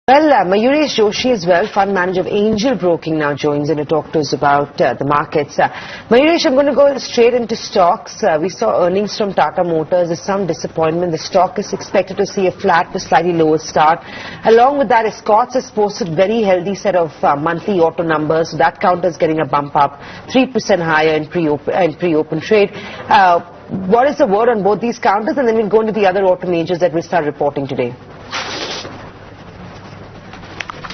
Well, Mayuresh Joshi as well, fund manager of Angel Broking, now joins in to talk to us about the markets. Mayuresh, I'm going to go straight into stocks. We saw earnings from Tata Motors. There's some disappointment. The stock is expected to see a flat to slightly lower start. Along with that, Escorts has posted very healthy set of monthly auto numbers. So that counter is getting a bump up, 3% higher in pre-open trade. What is the word on both these counters? And then we'll go into the other auto majors that will start reporting today.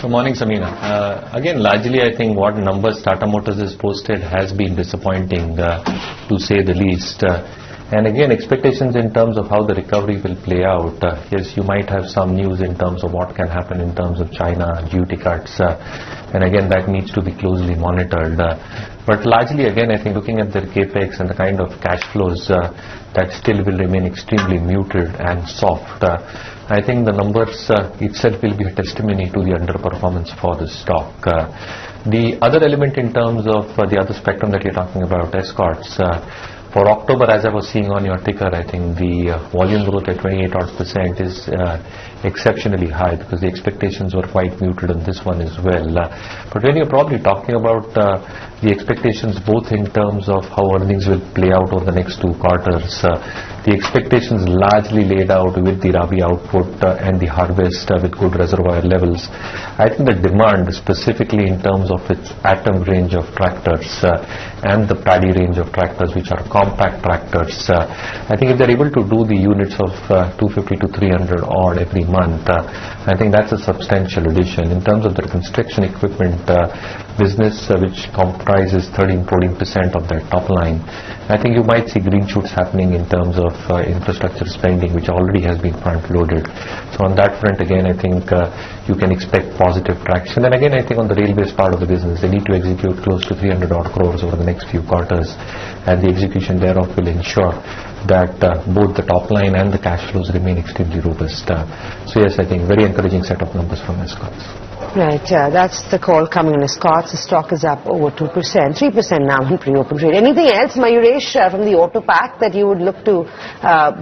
Good morning, Samina. Again, largely I think what numbers Tata Motors has posted has been disappointing, to say the least. And again, expectations in terms of how the recovery will play out. Yes, you might have some news in terms of what can happen in terms of China duty cuts. And again, that needs to be closely monitored. But largely, again, I think looking at their capex and the kind of cash flows that still will remain extremely muted and soft. I think the numbers itself will be a testimony to the underperformance for the stock. The other element in terms of the other spectrum that you're talking about, Escorts, for October, as I was seeing on your ticker, I think the volume growth at 28% is exceptionally high because the expectations were quite muted on this one as well. But when you're probably talking about the expectations both in terms of how earnings will play out over the next 2 quarters, the expectations largely laid out with the Rabi output and the harvest with good reservoir levels. I think the demand, specifically in terms of its Atom range of tractors and the Paddy range of tractors, which are compact tractors, I think if they're able to do the units of 250 to 300 odd every month, I think that's a substantial addition. In terms of the construction equipment business, which comprises 13-14% of their top line, I think you might see green shoots happening in terms of infrastructure spending, which already has been front-loaded. So on that front, again, I think you can expect positive traction. And again, I think on the railways part of the business, they need to execute close to 300 odd crores over the next few quarters, and the execution thereof will ensure that both the top line and the cash flows remain extremely robust. So yes, I think very encouraging set of numbers from Escorts. Right, that's the call coming on Escorts. The stock is up over 2%, 3% now in pre-open trade. Anything else, Mayuresh, from the auto pack that you would look to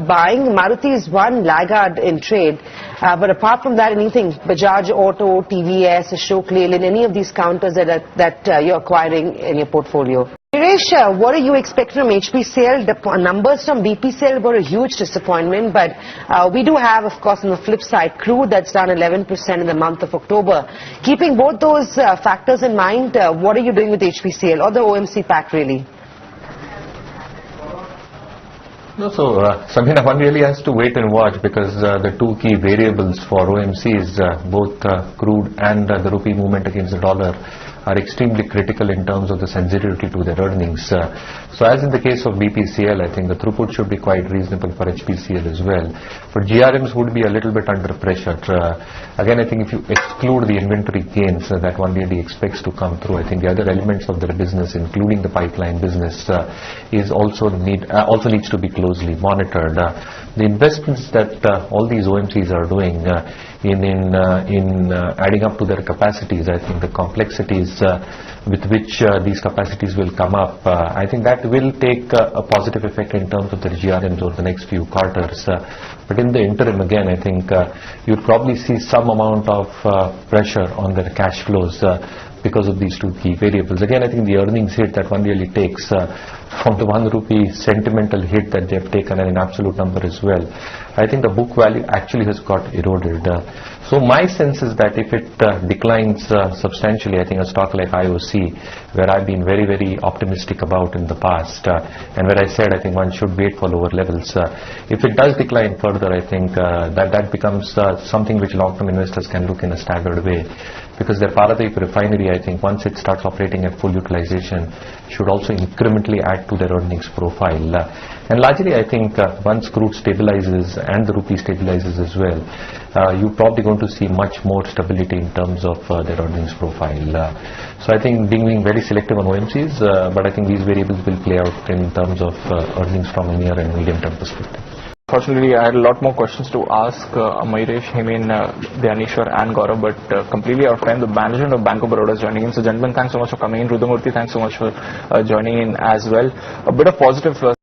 buying? Maruti is one laggard in trade, but apart from that, anything? Bajaj Auto, TVS, Ashok Leyland, any of these counters that you're acquiring in your portfolio? Mayuresh, what are you expecting from HPCL? The numbers from BPCL were a huge disappointment, but we do have, of course, on the flip side, crude that's down 11% in the month of October. Keeping both those factors in mind, what are you doing with HPCL or the OMC pack, really? No, so Samina, one really has to wait and watch because the 2 key variables for OMC is both crude and the rupee movement against the dollar are extremely critical in terms of the sensitivity to their earnings. So as in the case of BPCL, I think the throughput should be quite reasonable for HPCL as well. But GRMs would be a little bit under pressure. Again, I think if you exclude the inventory gains that one really expects to come through, I think the other elements of their business, including the pipeline business, is also needs to be closely monitored. The investments that all these OMCs are doing in adding up to their capacities, I think the complexities with which these capacities will come up, I think that will take a positive effect in terms of their GRMs over the next few quarters. But in the interim, again, I think you'll probably see some amount of pressure on their cash flows because of these 2 key variables. Again, I think the earnings hit that one really takes from the 1 rupee sentimental hit that they have taken and an absolute number as well, I think the book value actually has got eroded. So my sense is that if it declines substantially, I think a stock like IOC, where I've been very, very optimistic about in the past, and where I said I think one should wait for lower levels, if it does decline further, I think that becomes something which long-term investors can look in a staggered way. Because their Paradip refinery, I think, once it starts operating at full utilization, should also incrementally add to their earnings profile. And largely, I think, once crude stabilizes and the rupee stabilizes as well, you're probably going to see much more stability in terms of their earnings profile. So I think being very selective on OMCs, but I think these variables will play out in terms of earnings from a near and medium-term perspective. Fortunately, I had a lot more questions to ask Mayuresh, Hemin, Dhyaneshwar and Gaurav, but completely out of time. The management of Bank of Baroda is joining in. So gentlemen, thanks so much for coming in. Rudamurthy, thanks so much for joining in as well. A bit of positive